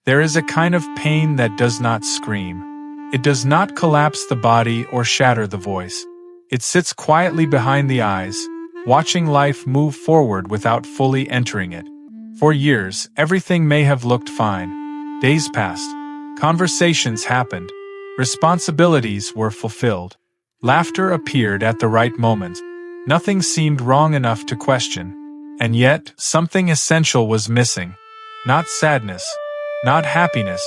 There is a kind of pain that does not scream. It does not collapse the body or shatter the voice. It sits quietly behind the eyes, watching life move forward without fully entering it. For years, everything may have looked fine. Days passed. Conversations happened. Responsibilities were fulfilled. Laughter appeared at the right moment. Nothing seemed wrong enough to question. And yet, something essential was missing. Not sadness, not happiness,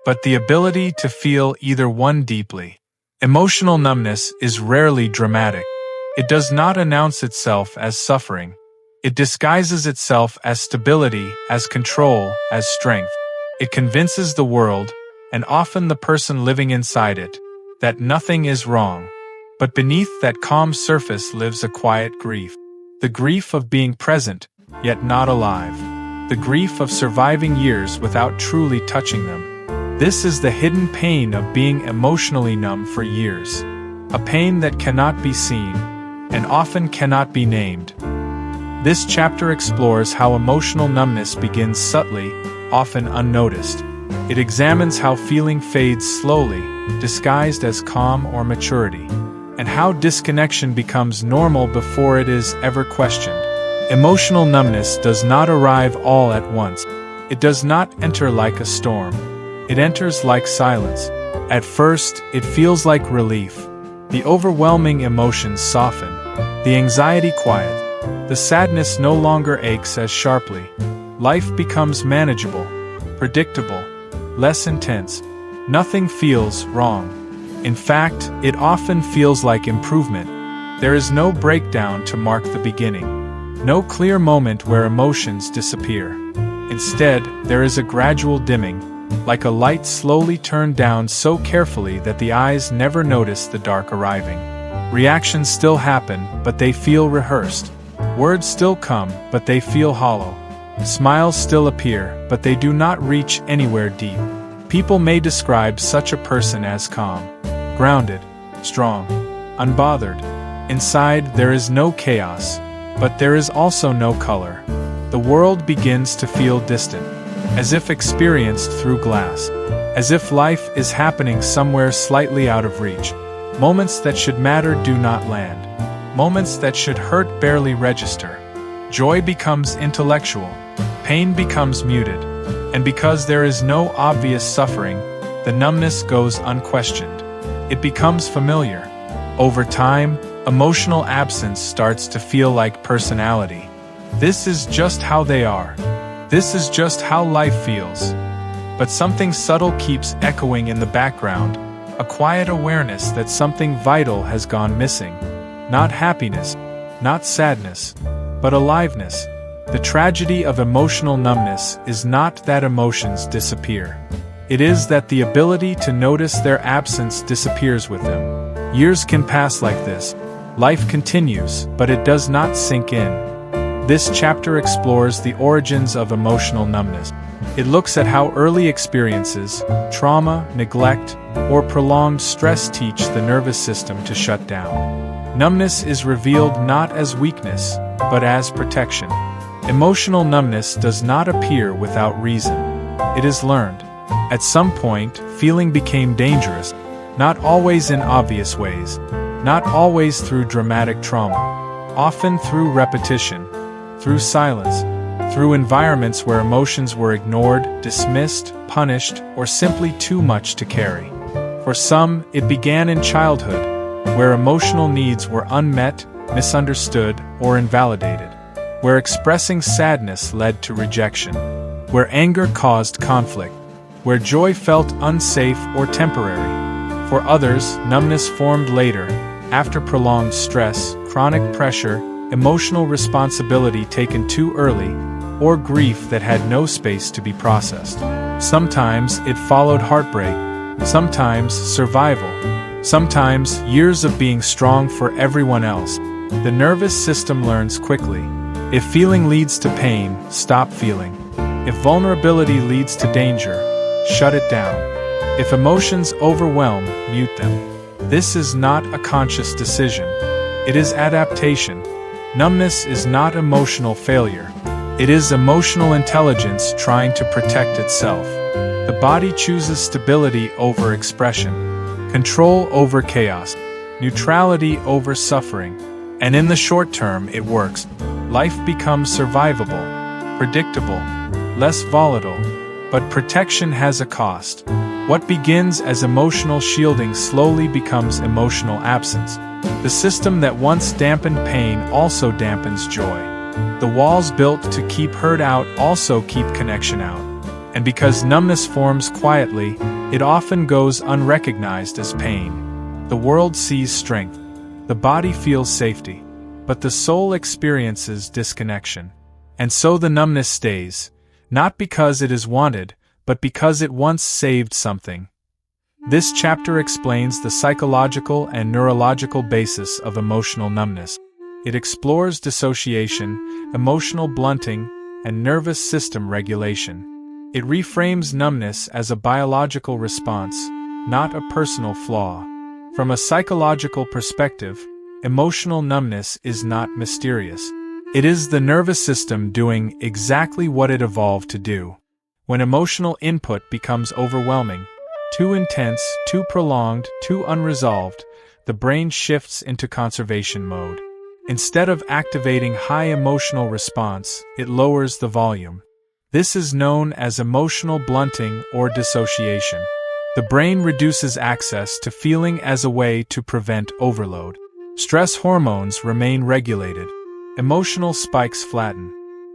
but the ability to feel either one deeply. Emotional numbness is rarely dramatic. It does not announce itself as suffering. It disguises itself as stability, as control, as strength. It convinces the world, and often the person living inside it, that nothing is wrong. But beneath that calm surface lives a quiet grief. The grief of being present, yet not alive. The grief of surviving years without truly touching them. This is the hidden pain of being emotionally numb for years. A pain that cannot be seen, and often cannot be named. This chapter explores how emotional numbness begins subtly, often unnoticed. It examines how feeling fades slowly, disguised as calm or maturity, and how disconnection becomes normal before it is ever questioned. Emotional numbness does not arrive all at once. It does not enter like a storm. It enters like silence. At first, it feels like relief. The overwhelming emotions soften. The anxiety quiet. The sadness no longer aches as sharply. Life becomes manageable, predictable, less intense. Nothing feels wrong. In fact, it often feels like improvement. There is no breakdown to mark the beginning. No clear moment where emotions disappear. Instead, there is a gradual dimming, like a light slowly turned down so carefully that the eyes never notice the dark arriving. Reactions still happen, but they feel rehearsed. Words still come, but they feel hollow. Smiles still appear, but they do not reach anywhere deep. People may describe such a person as calm, grounded, strong, unbothered. Inside, there is no chaos, but there is also no color. The world begins to feel distant, as if experienced through glass, as if life is happening somewhere slightly out of reach. Moments that should matter do not land. Moments that should hurt barely register. Joy becomes intellectual. Pain becomes muted. And because there is no obvious suffering, the numbness goes unquestioned. It becomes familiar. Over time, emotional absence starts to feel like personality. This is just how they are. This is just how life feels. But something subtle keeps echoing in the background, a quiet awareness that something vital has gone missing. Not happiness, not sadness, but aliveness. The tragedy of emotional numbness is not that emotions disappear. It is that the ability to notice their absence disappears with them. Years can pass like this. Life continues, but it does not sink in. This chapter explores the origins of emotional numbness. It looks at how early experiences, trauma, neglect, or prolonged stress teach the nervous system to shut down. Numbness is revealed not as weakness, but as protection. Emotional numbness does not appear without reason. It is learned. At some point, feeling became dangerous, not always in obvious ways, not always through dramatic trauma, often through repetition, through silence, through environments where emotions were ignored, dismissed, punished, or simply too much to carry. For some, it began in childhood, where emotional needs were unmet, misunderstood, or invalidated, where expressing sadness led to rejection, where anger caused conflict, where joy felt unsafe or temporary. For others, numbness formed later, after prolonged stress, chronic pressure, emotional responsibility taken too early, or grief that had no space to be processed. Sometimes it followed heartbreak, sometimes survival, sometimes years of being strong for everyone else. The nervous system learns quickly. If feeling leads to pain, stop feeling. If vulnerability leads to danger, shut it down. If emotions overwhelm, mute them. This is not a conscious decision. It is adaptation. Numbness is not emotional failure. It is emotional intelligence trying to protect itself. The body chooses stability over expression, control over chaos, neutrality over suffering, and in the short term it works. Life becomes survivable, predictable, less volatile, but protection has a cost. What begins as emotional shielding slowly becomes emotional absence. The system that once dampened pain also dampens joy. The walls built to keep hurt out also keep connection out. And because numbness forms quietly, it often goes unrecognized as pain. The world sees strength. The body feels safety. But the soul experiences disconnection. And so the numbness stays, not because it is wanted, but because it once saved something. This chapter explains the psychological and neurological basis of emotional numbness. It explores dissociation, emotional blunting, and nervous system regulation. It reframes numbness as a biological response, not a personal flaw. From a psychological perspective, emotional numbness is not mysterious. It is the nervous system doing exactly what it evolved to do. When emotional input becomes overwhelming, too intense, too prolonged, too unresolved, the brain shifts into conservation mode. Instead of activating high emotional response, it lowers the volume. This is known as emotional blunting or dissociation. The brain reduces access to feeling as a way to prevent overload. Stress hormones remain regulated. Emotional spikes flatten.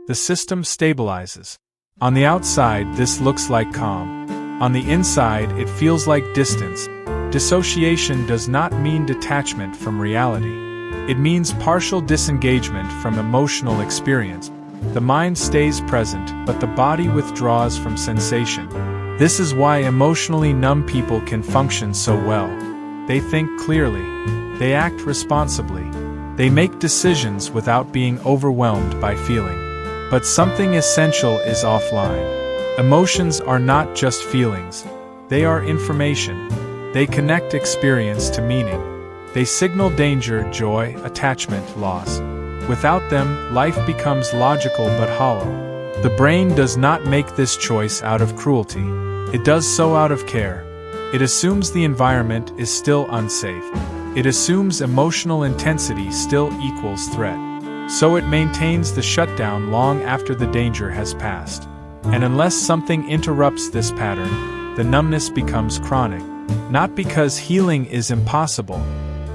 The system stabilizes. On the outside, this looks like calm. On the inside, it feels like distance. Dissociation does not mean detachment from reality. It means partial disengagement from emotional experience. The mind stays present, but the body withdraws from sensation. This is why emotionally numb people can function so well. They think clearly. They act responsibly. They make decisions without being overwhelmed by feeling. But something essential is offline. Emotions are not just feelings. They are information. They connect experience to meaning. They signal danger, joy, attachment, loss. Without them, life becomes logical but hollow. The brain does not make this choice out of cruelty. It does so out of care. It assumes the environment is still unsafe. It assumes emotional intensity still equals threat. So it maintains the shutdown long after the danger has passed. And unless something interrupts this pattern, the numbness becomes chronic. Not because healing is impossible,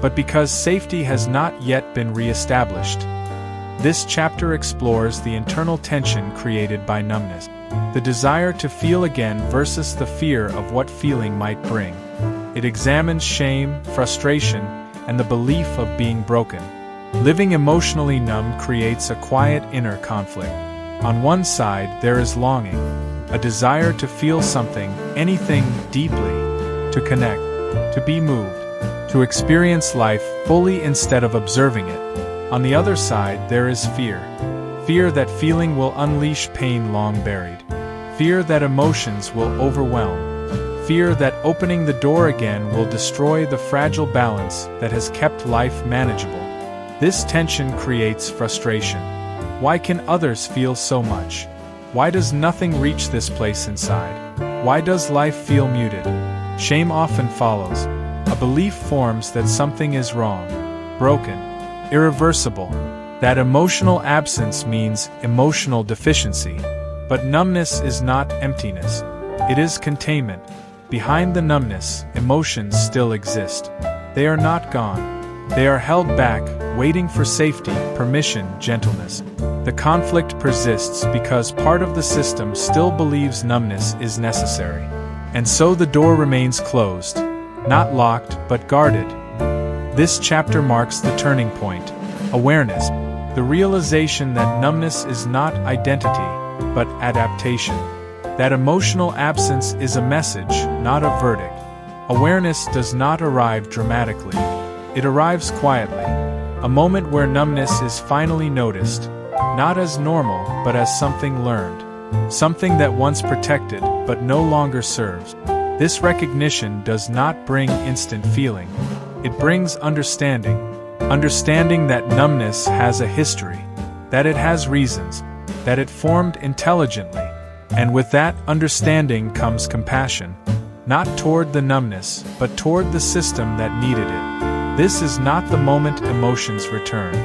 but because safety has not yet been re-established. This chapter explores the internal tension created by numbness, the desire to feel again versus the fear of what feeling might bring. It examines shame, frustration, and the belief of being broken. Living emotionally numb creates a quiet inner conflict. On one side, there is longing, a desire to feel something, anything, deeply, to connect, to be moved, to experience life fully instead of observing it. On the other side, there is fear. Fear that feeling will unleash pain long buried. Fear that emotions will overwhelm. Fear that opening the door again will destroy the fragile balance that has kept life manageable. This tension creates frustration. Why can others feel so much? Why does nothing reach this place inside? Why does life feel muted? Shame often follows. A belief forms that something is wrong, broken, irreversible. That emotional absence means emotional deficiency. But numbness is not emptiness. It is containment. Behind the numbness, emotions still exist. They are not gone. They are held back, waiting for safety, permission, gentleness. The conflict persists because part of the system still believes numbness is necessary. And so the door remains closed, not locked, but guarded. This chapter marks the turning point. Awareness. The realization that numbness is not identity, but adaptation. That emotional absence is a message, not a verdict. Awareness does not arrive dramatically. It arrives quietly. A moment where numbness is finally noticed, not as normal, but as something learned. Something that once protected, but no longer serves. This recognition does not bring instant feeling. It brings understanding. Understanding that numbness has a history, that it has reasons, that it formed intelligently, And with that understanding comes compassion. Not toward the numbness, but toward the system that needed it. This is not the moment emotions return.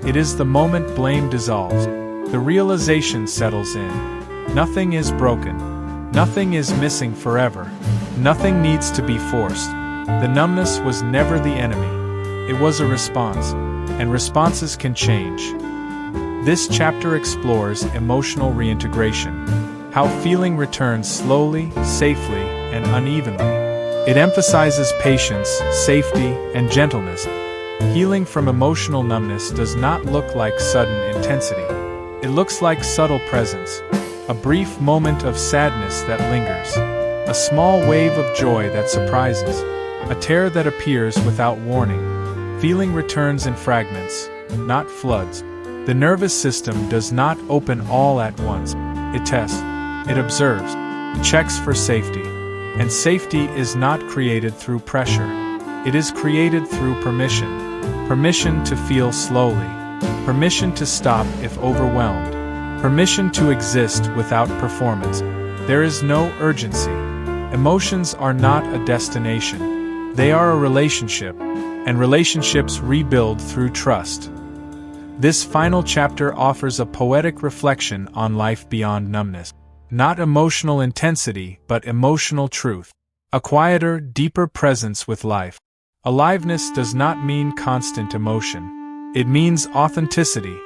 It is the moment blame dissolves. The realization settles in. Nothing is broken. Nothing is missing forever. Nothing needs to be forced. The numbness was never the enemy. It was a response. And responses can change. This chapter explores emotional reintegration. How feeling returns slowly, safely, and unevenly. It emphasizes patience, safety, and gentleness. Healing from emotional numbness does not look like sudden intensity. It looks like subtle presence. A brief moment of sadness that lingers. A small wave of joy that surprises. A tear that appears without warning. Feeling returns in fragments, not floods. The nervous system does not open all at once. It tests. It observes. It checks for safety. And safety is not created through pressure. It is created through permission. Permission to feel slowly. Permission to stop if overwhelmed. Permission to exist without performance. There is no urgency. Emotions are not a destination. They are a relationship, and relationships rebuild through trust. This final chapter offers a poetic reflection on life beyond numbness. Not emotional intensity, but emotional truth. A quieter, deeper presence with life. Aliveness does not mean constant emotion. It means authenticity.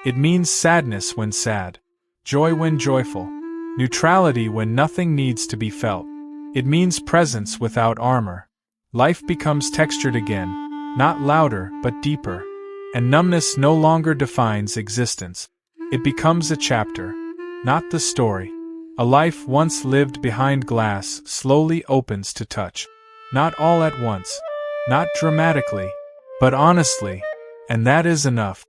It means sadness when sad. Joy when joyful. Neutrality when nothing needs to be felt. It means presence without armor. Life becomes textured again, not louder but deeper. And numbness no longer defines existence. It becomes a chapter, not the story. A life once lived behind glass slowly opens to touch. Not all at once, not dramatically, but honestly, and that is enough.